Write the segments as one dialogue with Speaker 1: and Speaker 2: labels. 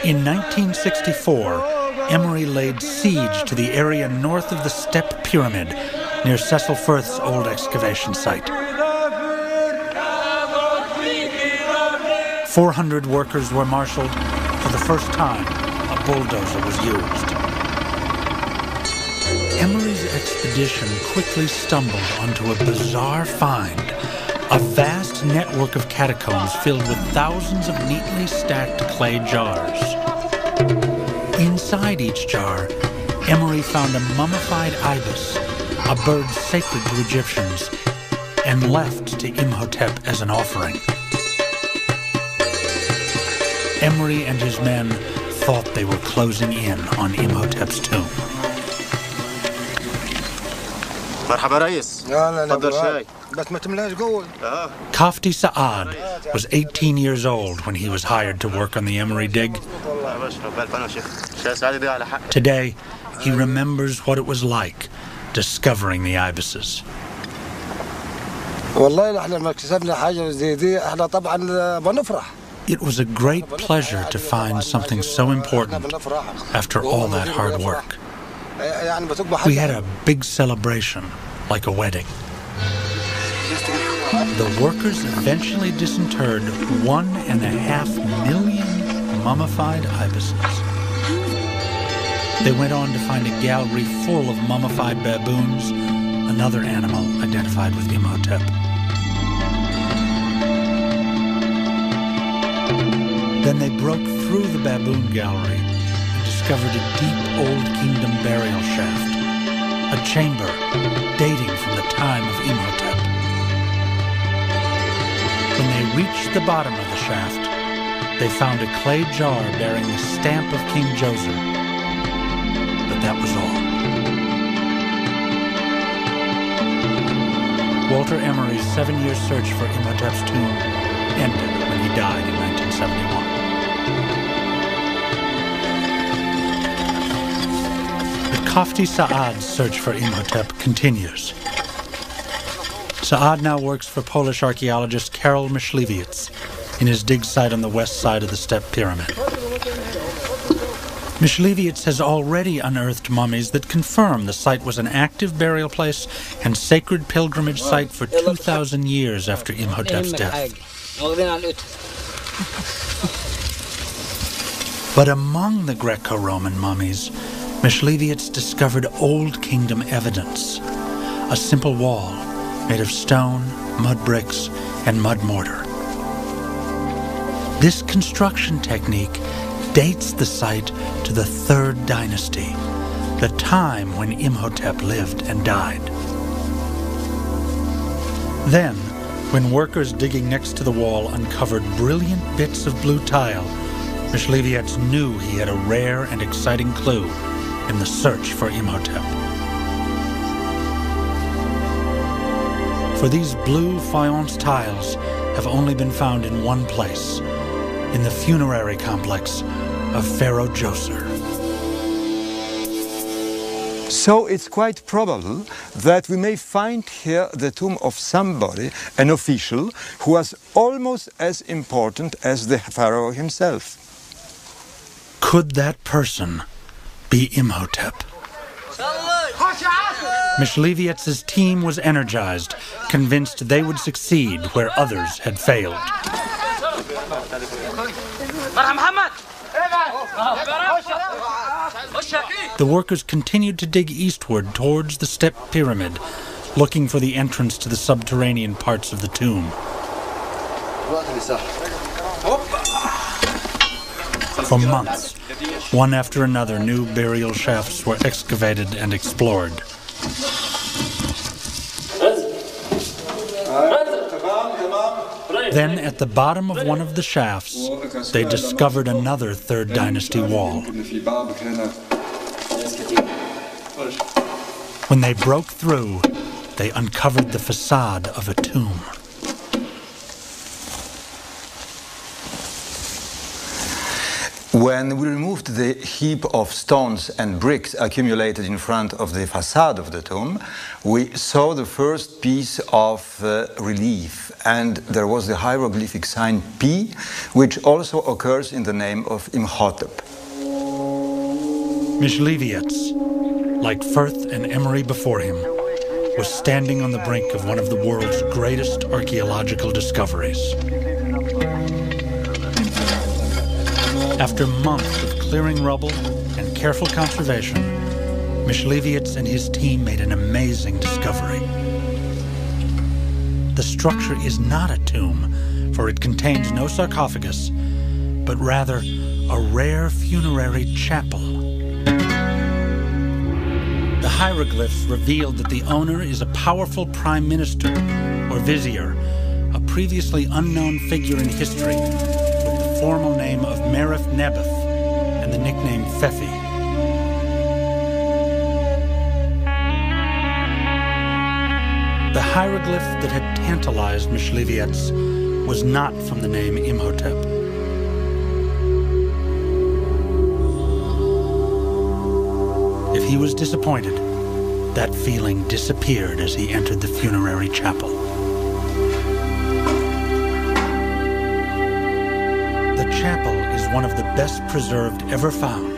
Speaker 1: In 1964, Emery laid siege to the area north of the Step Pyramid, near Cecil Firth's old excavation site. 400 workers were marshaled. For the first time, a bulldozer was used. Emery's expedition quickly stumbled onto a bizarre find, a vast network of catacombs filled with thousands of neatly stacked clay jars. Inside each jar, Emery found a mummified ibis, a bird sacred to Egyptians, and left to Imhotep as an offering. Emery and his men thought they were closing in on Imhotep's tomb. Kafti Saad was 18 years old when he was hired to work on the Emery dig. Today, he remembers what it was like discovering the ibises. It was a great pleasure to find something so important after all that hard work. We had a big celebration, like a wedding. The workers eventually disinterred 1.5 million mummified ibises. They went on to find a gallery full of mummified baboons, another animal identified with Imhotep. Then they broke through the baboon gallery and discovered a deep Old Kingdom burial shaft, a chamber dating from the time of Imhotep. When they reached the bottom of the shaft, they found a clay jar bearing the stamp of King Djoser. But that was all. Walter Emery's 7-year search for Imhotep's tomb ended when he died in 1971. But Kafti Saad's search for Imhotep continues. Saad now works for Polish archaeologist Karol Myśliwiec in his dig site on the west side of the Step Pyramid. Myśliwiec has already unearthed mummies that confirm the site was an active burial place and sacred pilgrimage site for 2,000 years after Imhotep's death. But among the Greco-Roman mummies, Myśliwiec discovered Old Kingdom evidence, a simple wall made of stone, mud bricks, and mud mortar. This construction technique dates the site to the 3rd dynasty, the time when Imhotep lived and died. Then, when workers digging next to the wall uncovered brilliant bits of blue tile, Myśliwiec knew he had a rare and exciting clue in the search for Imhotep. For these blue faience tiles have only been found in one place, in the funerary complex of Pharaoh Djoser.
Speaker 2: So it's quite probable that we may find here the tomb of somebody, an official, who was almost as important as the pharaoh himself.
Speaker 1: Could that person be Imhotep? Myśliwiec's team was energized, convinced they would succeed where others had failed. The workers continued to dig eastward towards the Step Pyramid, looking for the entrance to the subterranean parts of the tomb. For months, one after another, new burial shafts were excavated and explored. Then, at the bottom of one of the shafts, they discovered another 3rd dynasty wall. When they broke through, they uncovered the facade of a tomb.
Speaker 2: When we removed the heap of stones and bricks accumulated in front of the facade of the tomb, we saw the first piece of relief, and there was the hieroglyphic sign P, which also occurs in the name of Imhotep.
Speaker 1: Michleviots, like Firth and Emery before him, was standing on the brink of one of the world's greatest archaeological discoveries. After months of clearing rubble and careful conservation, Michleviots and his team made an amazing discovery. The structure is not a tomb, for it contains no sarcophagus, but rather a rare funerary chapel. The hieroglyphs revealed that the owner is a powerful prime minister or vizier, a previously unknown figure in history, formal name of Merith Nebuth and the nickname Pfeffi. The hieroglyph that had tantalized Michleviots was not from the name Imhotep. If he was disappointed, that feeling disappeared as he entered the funerary chapel. The chapel is one of the best preserved ever found.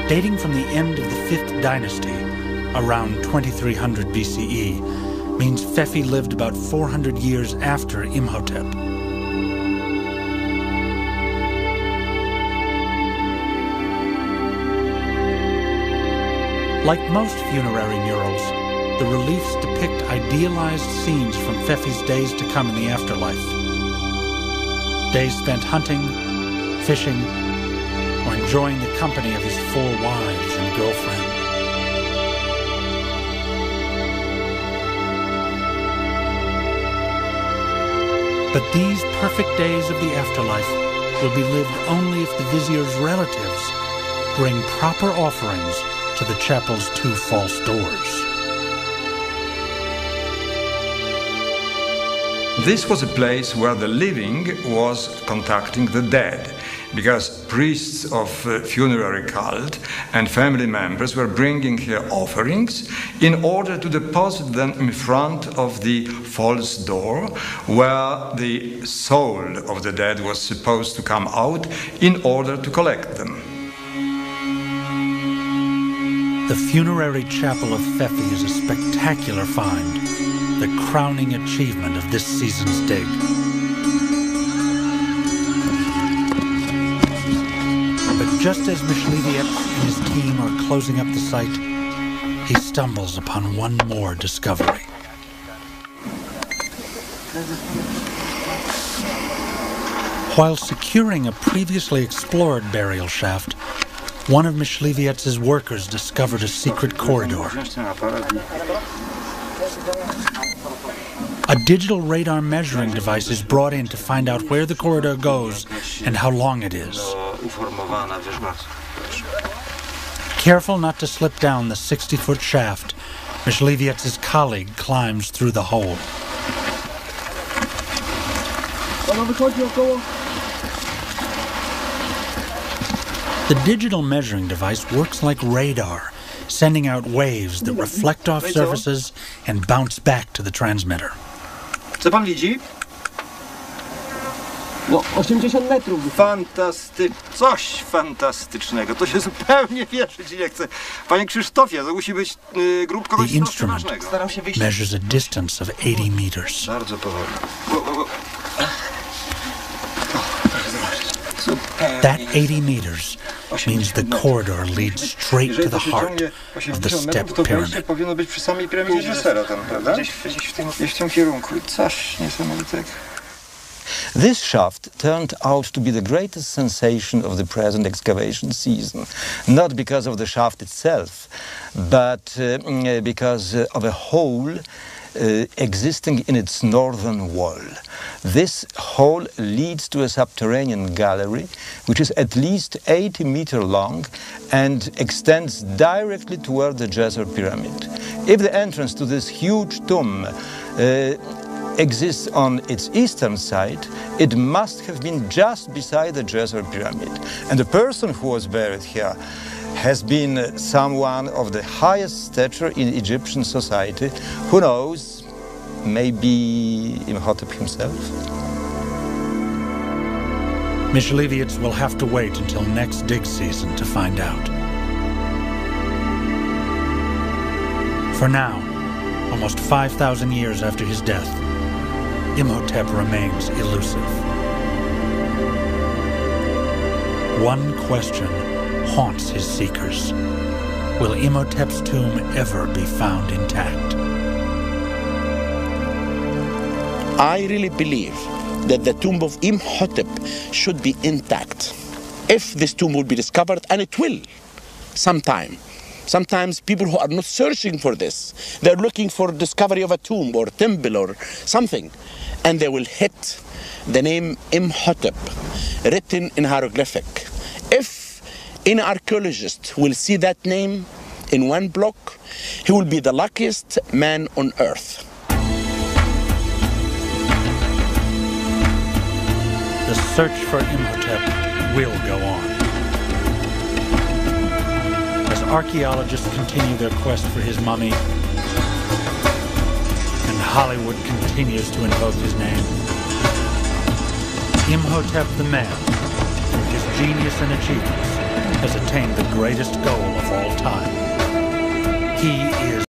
Speaker 1: Dating from the end of the 5th dynasty, around 2300 BCE, means Pfeffi lived about 400 years after Imhotep. Like most funerary murals, the reliefs depict idealized scenes from Pfeffi's days to come in the afterlife. Days spent hunting, fishing, or enjoying the company of his 4 wives and girlfriend. But these perfect days of the afterlife will be lived only if the vizier's relatives bring proper offerings to the chapel's 2 false doors.
Speaker 2: This was a place where the living was contacting the dead, because priests of funerary cult and family members were bringing here offerings in order to deposit them in front of the false door, where the soul of the dead was supposed to come out in order to collect them.
Speaker 1: The funerary chapel of Pfeffi is a spectacular find, the crowning achievement of this season's dig. But just as Michleviots and his team are closing up the site, he stumbles upon one more discovery. While securing a previously explored burial shaft, one of Michleviots' workers discovered a secret corridor. A digital radar measuring device is brought in to find out where the corridor goes and how long it is. Careful not to slip down the 60-foot shaft, Michleviots' colleague climbs through the hole. The digital measuring device works like radar, sending out waves that reflect off surfaces and bounce back to the transmitter.
Speaker 3: Co pan widzi?
Speaker 4: No, 80 metrów.
Speaker 3: Coś fantastycznego. To się zupełnie wierzyć nie chce. Panie Krzysztofie, to musi być grup kogoś
Speaker 1: The instrument
Speaker 3: ważnego.
Speaker 1: measures a distance of 80 meters.
Speaker 3: Bardzo powoli.
Speaker 1: That 80 meters means the corridor leads straight to the heart of the step pyramid.
Speaker 3: Powinno być przy samej piramidzie reżysera tam, prawda? Gdzieś w tym kierunku. Coś niesamowitego.
Speaker 2: This shaft turned out to be the greatest sensation of the present excavation season, not because of the shaft itself, but because of a hole existing in its northern wall. This hole leads to a subterranean gallery, which is at least 80 meters long and extends directly toward the Djeser pyramid. If the entrance to this huge tomb exists on its eastern side, it must have been just beside the Dresser pyramid. And the person who was buried here has been someone of the highest stature in Egyptian society. Who knows, maybe Imhotep himself?
Speaker 1: Mishlevians will have to wait until next dig season to find out. For now, almost 5,000 years after his death, Imhotep remains elusive. One question haunts his seekers. Will Imhotep's tomb ever be found intact?
Speaker 4: I really believe that the tomb of Imhotep should be intact. If this tomb will be discovered, and it will, sometime. Sometimes people who are not searching for this, they're looking for discovery of a tomb or temple or something, and they will hit the name Imhotep written in hieroglyphic. If an archaeologist will see that name in one block, he will be the luckiest man on earth.
Speaker 1: The search for Imhotep will go on. As archaeologists continue their quest for his mummy, and Hollywood continues to invoke his name, Imhotep the man, through his genius and achievements, has attained the greatest goal of all time. He is